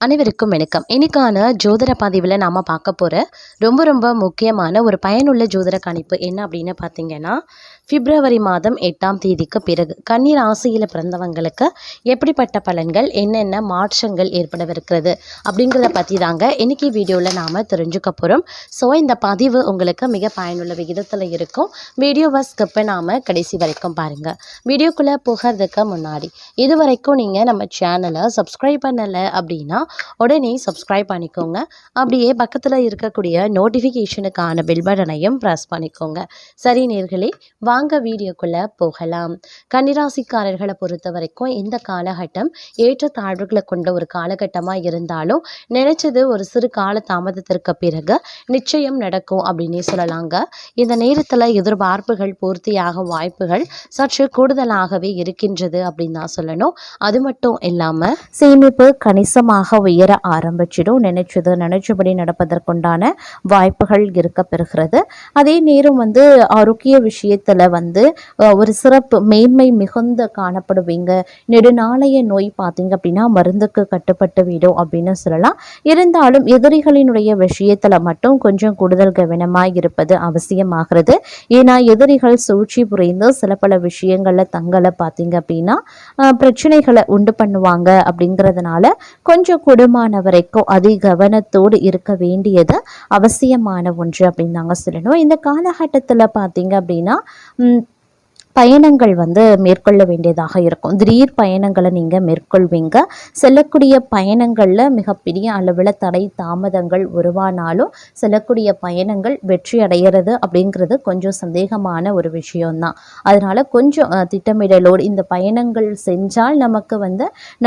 அனைவருக்கும் வணக்கம். இன்னைக்கான ஜோதிட பதிவில் நாம் பார்க்க போகிற ரொம்ப முக்கியமான ஒரு பயனுள்ள ஜோதிட கணிப்பு என்ன அப்படின்னு பார்த்தீங்கன்னா, பிப்ரவரி மாதம் 8ஆம் தேதிக்கு பிறகு கன்னி ராசியில் பிறந்தவங்களுக்கு எப்படிப்பட்ட பலன்கள், என்னென்ன மாற்றங்கள் ஏற்படவிருக்கிறது அப்படிங்கிறத பற்றி தாங்க இன்றைக்கி வீடியோவில் நாம் தெரிஞ்சுக்க போகிறோம். ஸோ இந்த பதிவு உங்களுக்கு மிக பயனுள்ள விகிதத்தில் இருக்கும். வீடியோவை ஸ்கிப் பண்ணாமல் கடைசி வரைக்கும் பாருங்கள். வீடியோக்குள்ளே போகிறதுக்கு முன்னாடி இது வரைக்கும் நீங்கள் நம்ம சேனலை சப்ஸ்கிரைப் பண்ணலை அப்படின்னா உடனே சப்ஸ்கிரைப் பண்ணிக்கோங்க. அப்படியே பக்கத்தில் இருக்கக்கூடிய நோட்டிஃபிகேஷனுக்கான பெல் பட்டனையும் ப்ரெஸ் பண்ணிக்கோங்க. சரி நேர்களே, வாங்க வீடியோக்குள்ளே போகலாம். கன்னிராசிக்காரர்களை பொறுத்த வரைக்கும் இந்த காலகட்டம் ஏற்றத்தாழ்வுகளை கொண்ட ஒரு காலகட்டமாக இருந்தாலும் நினைச்சது ஒரு சிறு கால தாமதத்திற்கு பிறகு நிச்சயம் நடக்கும் அப்படின்னே சொல்லலாங்க. இந்த நேரத்தில் எதிர்பார்ப்புகள் பூர்த்தியாகும் வாய்ப்புகள் சற்று கூடுதலாகவே இருக்கின்றது அப்படின்னு தான் சொல்லணும். அது மட்டும் இல்லாமல் சேமிப்பு கணிசமாக உயர ஆரம்பிச்சிடும். நினைச்சபடி நடப்பதற்குண்டான வாய்ப்புகள் இருக்க பெறுகிறது. அதே நேரம் ஆரோக்கிய விஷயத்துல ஒரு சிறப்பு மேன்மை மிகுந்த காணப்படுவீங்க. நெடுநாளைய நோய் பார்த்தீங்க அப்படின்னா மருந்துக்கு கட்டுப்பட்டு விடும் அப்படின்னு சொல்லலாம். இருந்தாலும் எதிரிகளினுடைய விஷயத்துல மட்டும் கொஞ்சம் கூடுதல் கவனமாய் இருப்பது அவசியமாகிறது. ஏன்னா எதிரிகள் சூழ்ச்சி புரிந்து சில பல விஷயங்கள்ல தங்களை பார்த்தீங்க அப்படின்னா பிரச்சனைகளை உண்டு பண்ணுவாங்க. அப்படிங்கிறதுனால கொஞ்சம் குடும்பமான வரைக்கும் அதி கவனத்தோடு இருக்க வேண்டியது அவசியமான ஒன்று அப்படின்னு தாங்க சொல்லணும். இந்த காலகட்டத்தில் பார்த்தீங்க அப்படின்னா பயணங்கள் மேற்கொள்ள வேண்டியதாக இருக்கும். திடீர் பயணங்களை நீங்கள் மேற்கொள்வீங்க. செல்லக்கூடிய பயணங்களில் மிகப்பெரிய அளவில் தடை தாமதங்கள் உருவானாலும் செல்லக்கூடிய பயணங்கள் வெற்றி அடைகிறது அப்படிங்கிறது கொஞ்சம் சந்தேகமான ஒரு விஷயம்தான். அதனால் கொஞ்சம் திட்டமிடலோடு இந்த பயணங்கள் செஞ்சால் நமக்கு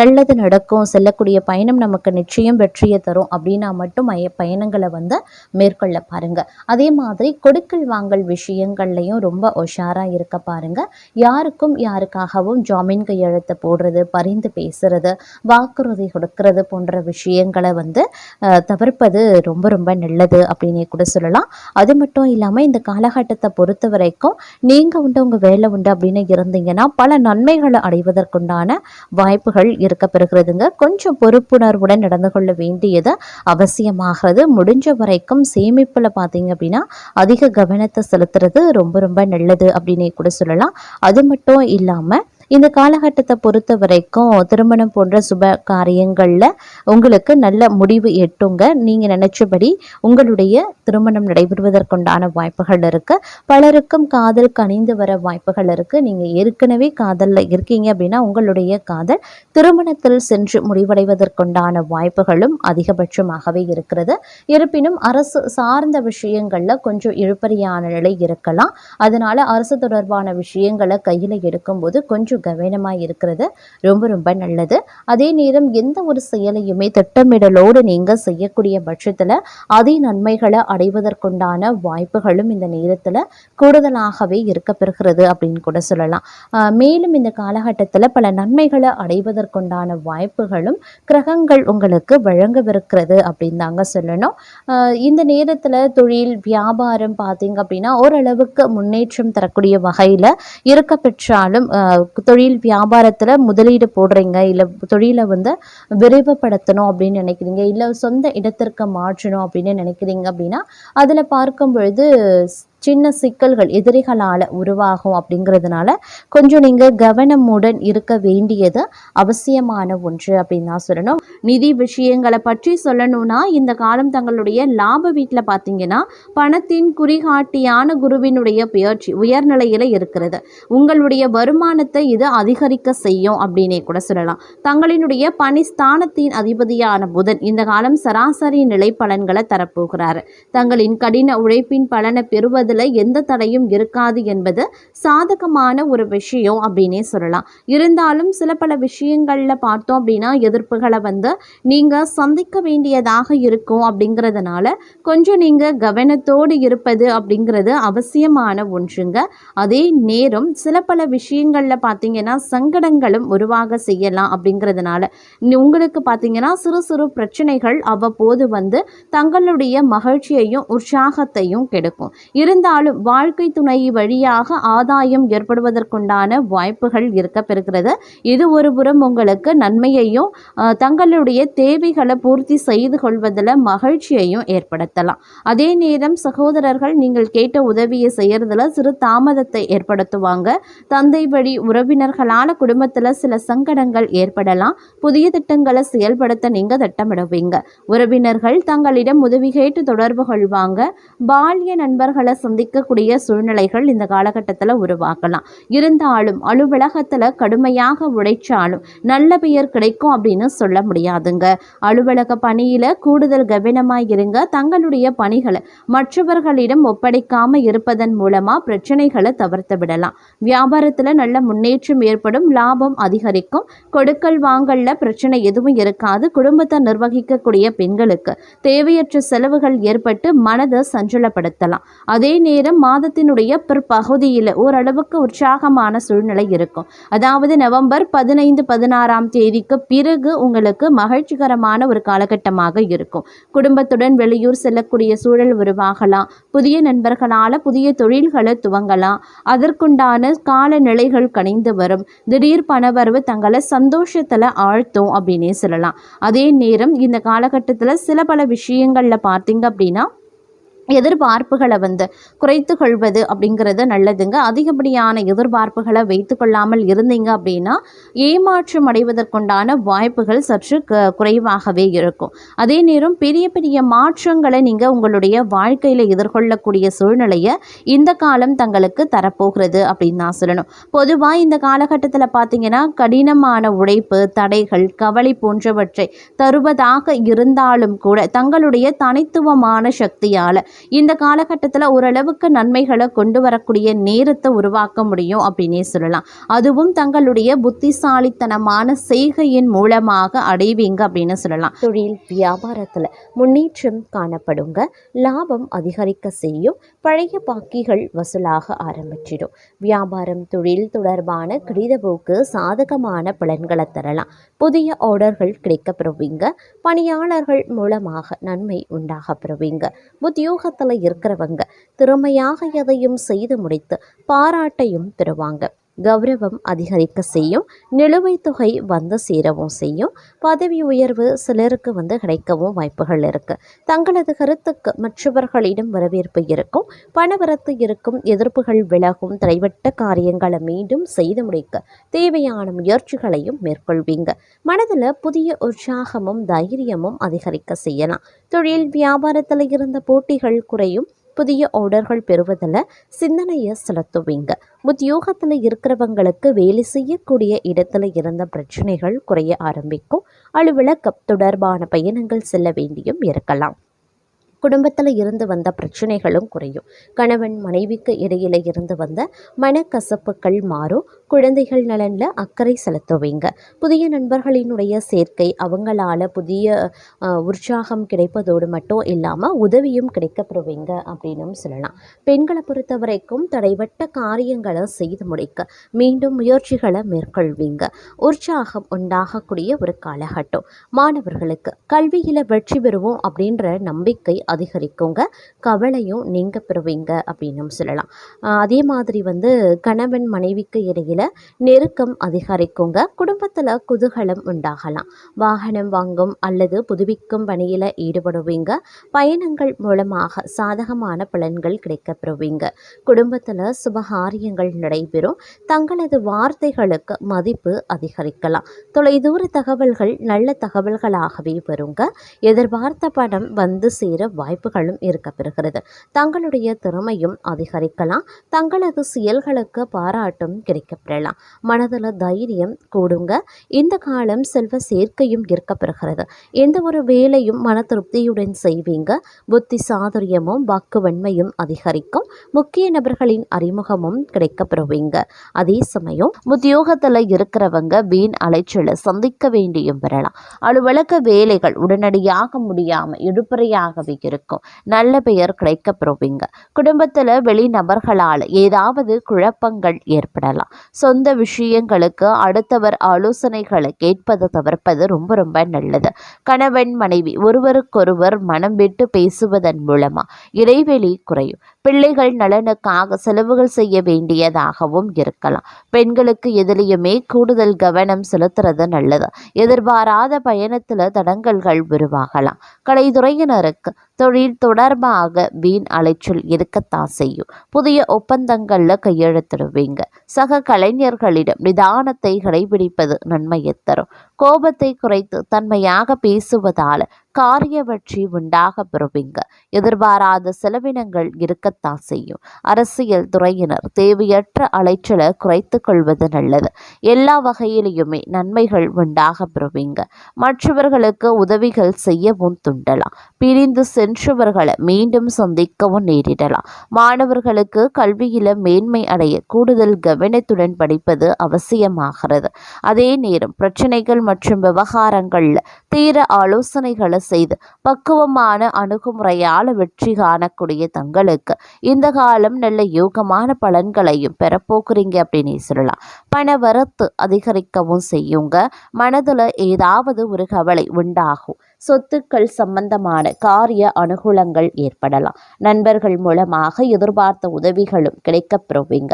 நல்லது நடக்கும், செல்லக்கூடிய பயணம் நமக்கு நிச்சயம் வெற்றியை தரும் அப்படின்னா மட்டும் பயணங்களை மேற்கொள்ள பாருங்கள். அதே மாதிரி கொடுக்கல் வாங்கல் விஷயங்கள்லையும் ரொம்ப உஷாராக இருக்க பாருங்கள். யாருக்கும் யாருக்காகவும் ஜாமீன் கையெழுத்து போடுறது, பரிந்து பேசுறது, வாக்குறுதி கொடுக்கறது போன்ற விஷயங்களை தவிர்ப்பது ரொம்ப நல்லது அப்படின்னே கூட சொல்லலாம். அது மட்டும் இல்லாமல் இந்த காலகட்டத்தை பொறுத்த வரைக்கும் நீங்கள் உங்கள் வேலை உண்டு அப்படின்னு இருந்தீங்கன்னா பல நன்மைகளை அடைவதற்குண்டான வாய்ப்புகள் இருக்க பெறுகிறதுங்க. கொஞ்சம் பொறுப்புணர்வுடன் நடந்து கொள்ள வேண்டியது அவசியமாகிறது. முடிஞ்ச வரைக்கும் சேமிப்பில் பார்த்தீங்க அப்படின்னா அதிக கவனத்தை செலுத்துறது ரொம்ப நல்லது அப்படின்னே கூட சொல்லலாம். அது மட்டும் இல்லாம இந்த காலகட்டத்தை பொறுத்த வரைக்கும் திருமணம் போன்ற சுப காரியங்களில் உங்களுக்கு நல்ல முடிவு எட்டுங்க. நீங்கள் நினைச்சபடி உங்களுடைய திருமணம் நடைபெறுவதற்குண்டான வாய்ப்புகள் இருக்கு. பலருக்கும் காதல் கனிந்து வர வாய்ப்புகள் இருக்கு. நீங்கள் ஏற்கனவே காதலில் இருக்கீங்க அப்படின்னா உங்களுடைய காதல் திருமணத்தில் சென்று முடிவடைவதற்குண்டான வாய்ப்புகளும் அதிகபட்சமாகவே இருக்கிறது. இருப்பினும் அரசு சார்ந்த விஷயங்கள்ல கொஞ்சம் இழுபறியான நிலை இருக்கலாம். அதனால அரசு தொடர்பான விஷயங்களை கையில் எடுக்கும்போது கொஞ்சம் கவனமாக இருக்கிறது ரொம்ப நல்லது. அதே நேரம் எந்த ஒரு செயலையுமே திட்டமிடலோடு நீங்கள் செய்யக்கூடிய பட்சத்தில் அதே நன்மைகளை அடைவதற்குண்டான வாய்ப்புகளும் இந்த நேரத்தில் கூடுதலாகவே இருக்க பெறுகிறது அப்படின்னு கூட சொல்லலாம். மேலும் இந்த காலகட்டத்தில் பல நன்மைகளை அடைவதற்குண்டான வாய்ப்புகளும் கிரகங்கள் உங்களுக்கு வழங்கவிருக்கிறது அப்படின்னு தாங்க சொல்லணும். இந்த நேரத்தில் தொழில் வியாபாரம் பார்த்தீங்க அப்படின்னா ஓரளவுக்கு முன்னேற்றம் தரக்கூடிய வகையில் இருக்க பெற்றாலும் தொழில் வியாபாரத்தில் முதலீடு போடுறீங்க, இல்லை தொழிலை விரைவுபடுத்தணும் அப்படின்னு நினைக்கிறீங்க, இல்லை சொந்த இடத்திற்கு மாற்றணும் அப்படின்னு நினைக்கிறீங்க அப்படின்னா அதில் பார்க்கும் பொழுது சின்ன சிக்கல்கள் எதிரிகளால் உருவாகும். அப்படிங்கிறதுனால கொஞ்சம் நீங்கள் கவனமுடன் இருக்க வேண்டியது அவசியமான ஒன்று அப்படின்னு தான் சொல்லணும். நிதி விஷயங்களை பற்றி சொல்லணும்னா இந்த காலம் தங்களுடைய லாப வீட்டில் பார்த்தீங்கன்னா பணத்தின் குறிகாட்டியான குருவினுடைய பெயர்ச்சி உயர்நிலையில் இருக்கிறது. உங்களுடைய வருமானத்தை இது அதிகரிக்க செய்யும் அப்படின்னே கூட சொல்லலாம். தங்களினுடைய பணிஸ்தானத்தின் அதிபதியான புதன் இந்த காலம் சராசரி நிலை பலன்களை தரப்போகிறார். தங்களின் கடின உழைப்பின் பலனை பெறுவது எந்த தடையும் இருக்காது என்பது சாதகமான ஒரு விஷயம் அப்படின்னே சொல்லலாம். இருந்தாலும் சில பல விஷயங்கள்ல பார்த்தோம் அப்படின்னா எதிர்ப்புகளை நீங்க சந்திக்க வேண்டியதாக இருக்கும். அப்படிங்கிறதுனால கொஞ்சம் நீங்க கவனத்தோடு இருப்பது அப்படிங்கிறது அவசியமான ஒன்றுங்க. அதே நேரம் சில பல விஷயங்கள்ல பார்த்தீங்கன்னா சங்கடங்களும் உருவாக செய்யலாம். அப்படிங்கிறதுனால உங்களுக்கு பார்த்தீங்கன்னா சிறு சிறு பிரச்சனைகள் அவ்வப்போது தங்களுடைய மகிழ்ச்சியையும் உற்சாகத்தையும் கெடுக்கும். இருந்தாலும் வாழ்க்கை துணை வழியாக ஆதாயம் ஏற்படுவதற்குண்டான வாய்ப்புகள் இருக்க பெறுகிறது. இது ஒரு புறம் உங்களுக்கு நன்மையையும் தங்களுடைய தேவைகளை பூர்த்தி செய்து கொள்வதில் மகிழ்ச்சியையும் ஏற்படுத்தலாம். அதே நேரம் சகோதரர்கள் நீங்கள் கேட்ட உதவியை செய்யறதுல சிறு தாமதத்தை ஏற்படுத்துவாங்க. தந்தை வழி உறவினர்களான குடும்பத்தில் சில சங்கடங்கள் ஏற்படலாம். புதிய திட்டங்களை செயல்படுத்த நீங்க திட்டமிடுவீங்க. உறவினர்கள் தங்களிடம் உதவி கேட்டு தொடர்பு கொள்வாங்க. பால்ய நண்பர்களை சந்திக்கக்கூடிய சூழ்நிலைகள் இந்த காலகட்டத்தில் உருவாக்கலாம். இருந்தாலும் அலுவலகத்தில் கடுமையாக உழைச்சாலும் நல்ல பெயர் கிடைக்கும் அப்படின்னு சொல்ல முடியாதுங்க. அலுவலக பணியில கூடுதல் கவனமாய் இருங்க. தங்களுடைய பணிகளை மற்றவர்களிடம் ஒப்படைக்காம இருப்பதன் மூலமா பிரச்சனைகளை தவிர்த்து விடலாம். வியாபாரத்துல நல்ல முன்னேற்றம் ஏற்படும். லாபம் அதிகரிக்கும். கொடுக்கல் வாங்கல்ல பிரச்சனை எதுவும் இருக்காது. குடும்பத்தை நிர்வகிக்கக்கூடிய பெண்களுக்கு தேவையற்ற செலவுகள் ஏற்பட்டு மனதை சஞ்சலப்படுத்தலாம். அதே நேரம் மாதத்தினுடைய பிற்பகுதியில் ஓரளவுக்கு உற்சாகமான சூழ்நிலை இருக்கும். அதாவது நவம்பர் 15-16 தேதிக்கு பிறகு உங்களுக்கு மகிழ்ச்சிகரமான ஒரு காலகட்டமாக இருக்கும். குடும்பத்துடன் வெளியூர் செல்லக்கூடிய சூழல் உருவாகலாம். புதிய நண்பர்களால் புதிய தொழில்களை துவங்கலாம். அதற்குண்டான காலநிலைகள் கணிந்து வரும். திடீர் பணவரவு தங்களை சந்தோஷத்தில் ஆழ்த்தும் அப்படின்னே சொல்லலாம். அதே நேரம் இந்த காலகட்டத்தில் சில பல விஷயங்களில் பார்த்தீங்க அப்படின்னா எதிர்பார்ப்புகளை குறைத்து கொள்வது அப்படிங்கிறது நல்லதுங்க. அதிகப்படியான எதிர்பார்ப்புகளை வைத்து கொள்ளாமல் இருந்தீங்க அப்படின்னா ஏமாற்றம் அடைவதற்குண்டான வாய்ப்புகள் சற்று குறைவாகவே இருக்கும். அதே நேரம் பெரிய பெரிய மாற்றங்களை நீங்கள் உங்களுடைய வாழ்க்கையில் எதிர்கொள்ளக்கூடிய சூழ்நிலையை இந்த காலம் தங்களுக்கு தரப்போகிறது அப்படின்னு நான் சொல்லணும். பொதுவாக இந்த காலகட்டத்தில் பார்த்தீங்கன்னா கடினமான உழைப்பு, தடைகள், கவலை போன்றவற்றை தருவதாக இருந்தாலும் கூட தங்களுடைய தனித்துவமான சக்தியால் இந்த காலகட்டத்தில் ஓரளவுக்கு நன்மைகளை கொண்டு வரக்கூடிய நேரத்தை உருவாக்க முடியும் அப்படின்னே சொல்லலாம். அதுவும் தங்களுடைய புத்திசாலித்தனமான செய்கையின் மூலமாக அடைவீங்க அப்படின்னு சொல்லலாம். தொழில் வியாபாரத்தில் முன்னேற்றம் காணப்படுங்க. லாபம் அதிகரிக்க செய்யும். பழைய பாக்கிகள் வசூலாக ஆரம்பிச்சிடும். வியாபாரம் தொழில் தொடர்பான கடிதப்போக்கு சாதகமான பலன்களை தரலாம். புதிய ஆர்டர்கள் கிடைக்க பெறுவீங்க. பணியாளர்கள் மூலமாக நன்மை உண்டாக பெறுவீங்க. உத்தியோகத்தில் இருக்கிறவங்க திறமையாக எதையும் செய்து முடித்து பாராட்டையும் பெறுவாங்க. கௌரவம் அதிகரிக்க செய்யும். நிலுவைத் தொகை சேரவும் செய்யும். பதவி உயர்வு சிலருக்கு கிடைக்கவும் வாய்ப்புகள் இருக்கு. தங்களது கருத்துக்கு மற்றவர்களிடம் வரவேற்பு இருக்கும். பணவரத்து இருக்கும். எதிர்ப்புகள் விலகும். தடைவட்ட காரியங்களை மீண்டும் செய்து முடிக்க தேவையான முயற்சிகளையும் மேற்கொள்வீங்க. மனதில் புதிய உற்சாகமும் தைரியமும் அதிகரிக்க செய்யலாம். தொழில் வியாபாரத்தில் இருந்த போட்டிகள் குறையும். புதிய ஆர்டர்கள் பெறுவதில் சிந்தனையை செலுத்துவீங்க. உத்தியோகத்தில் இருக்கிறவங்களுக்கு வேலை செய்யக்கூடிய இடத்துல இருந்த பிரச்சனைகள் குறைய ஆரம்பிக்கும். அலுவலகம் தொடர்பான பயணங்கள் செல்ல வேண்டியும் இருக்கலாம். குடும்பத்தில் இருந்து வந்த பிரச்சனைகளும் குறையும். கணவன் மனைவிக்கு இடையில இருந்து வந்த மனக்கசப்புகள் மாறும். குழந்தைகள் நலனில் அக்கறை செலுத்துவீங்க. புதிய நண்பர்களினுடைய சேர்க்கை அவங்களால புதிய உற்சாகம் கிடைப்பதோடு மட்டும் இல்லாமல் உதவியும் கிடைக்கப்பெறுவீங்க அப்படின்னு சொல்லலாம். பெண்களை பொறுத்த வரைக்கும் தடைவட்ட காரியங்களை செய்து முடிக்க மீண்டும் முயற்சிகளை மேற்கொள்வீங்க. உற்சாகம் உண்டாகக்கூடிய ஒரு காலகட்டம். மாணவர்களுக்கு கல்வியில் வெற்றி பெறுவோம் அப்படின்ற நம்பிக்கை அதிகரிக்குங்க. கவலையும் நீங்க பெறுவீங்க அப்படின்னு சொல்லலாம். அதே மாதிரி கணவன் மனைவிக்கு இடையில நெருக்கம் அதிகரிக்குங்க. குடும்பத்தில் குதூகலம் உண்டாகலாம். வாகனம் வாங்கும் அல்லது புதுப்பிக்கும் பணியில் ஈடுபடுவீங்க. பயணங்கள் மூலமாக சாதகமான பலன்கள் கிடைக்கப்பெறுவீங்க. குடும்பத்தில் சுபகாரியங்கள் நடைபெறும். தங்களது வார்த்தைகளுக்கு மதிப்பு அதிகரிக்கலாம். தொலைதூர தகவல்கள் நல்ல தகவல்களாகவே வருங்க. எதிர்பார்த்த பணம் சேர வாய்ப்புகளும் இருக்கப்பெறுகிறது. தங்களுடைய திறமையும் அதிகரிக்கலாம். தங்களது செயல்களுக்கு பாராட்டும் கிடைக்கப்பெறலாம். மனதில் தைரியம் கூடுங்க. இந்த காலம் செல்வ சேர்க்கையும் இருக்கப்பெறுகிறது. எந்த ஒரு வேலையும் மன திருப்தியுடன் செய்வீங்க. புத்தி சாதுரியமும் வாக்குவன்மையும் அதிகரிக்கும். முக்கிய நபர்களின் அறிமுகமும் கிடைக்கப்பெறுவீங்க. அதே சமயம் உத்தியோகத்தில் இருக்கிறவங்க வீண் அலைச்சலை சந்திக்க வேண்டியும் பெறலாம். அலுவலக வேலைகள் உடனடியாக முடியாமல் இழுபறையாகவே இருக்கும். நல்ல பெயர் கிடைக்கப்பெறுவீங்க. குடும்பத்தில் வெளிநபர்களால் ஏதாவது குழப்பங்கள் ஏற்படலாம். சொந்த விஷயங்களுக்கு அடுத்தவர் ஆலோசனைகளை கேட்பதை தவிர்ப்பது ரொம்ப ரொம்ப நல்லது. கணவன் மனைவி ஒருவருக்கொருவர் மனம் விட்டு பேசுவதன் மூலமா இடைவெளி குறையும். பிள்ளைகள் நலனுக்காக செலவுகள் செய்ய வேண்டியதாகவும் இருக்கலாம். பெண்களுக்கு எதிலையுமே கூடுதல் கவனம் செலுத்துறது நல்லது. எதிர்பாராத பயணத்தில் தடங்கல்கள் உருவாகலாம். கலைத்துறையினருக்கு தொழில் தொடர்பாக வீண் அலைச்சல் இருக்கத்தான் செய்யும். புதிய ஒப்பந்தங்கள்ல கையெழுத்திடுவீங்க. சக கலைஞர்களிடம் நிதானத்தை கடைபிடிப்பது நன்மையை தரும். கோபத்தை குறைத்து தன்மையாக பேசுவதால் காரிய வெற்றி உண்டாக பெறுவீங்க. எதிர்பாராத செலவினங்கள் இருக்கத்தான் செய்யும். அரசியல் துறையினர் தேவையற்ற அலைச்சலை குறைத்து கொள்வது நல்லது. எல்லா வகையிலையுமே நன்மைகள் உண்டாக பெறுவீங்க. மற்றவர்களுக்கு உதவிகள் செய்யவும் துண்டலாம். பிரிந்து சென்றவர்களை மீண்டும் சந்திக்கவும் நேரிடலாம். மாணவர்களுக்கு கல்வியில மேன்மை அடைய கூடுதல் கவனத்துடன் படிப்பது அவசியமாகிறது. அதே நேரம் பிரச்சனைகள் மற்றும் விவகாரங்கள்ல தீர ஆலோசனைகளை செய்து பக்குவமான அணுகுமுறையால் வெற்றி காணக்கூடிய தங்களுக்கு இந்த காலம் நல்ல யோகமான பலன்களையும் பெறப்போக்குறீங்க அப்படின்னு சொல்லலாம். பண வரத்து அதிகரிக்கவும் செய்யுங்க. மனதுல ஏதாவது ஒரு கவலை உண்டாகும். சொத்துக்கள் சம்பந்தமான காரிய அனுகூலங்கள் ஏற்படலாம். நண்பர்கள் மூலமாக எதிர்பார்த்த உதவிகளும் கிடைக்கப் பெறுவீங்க.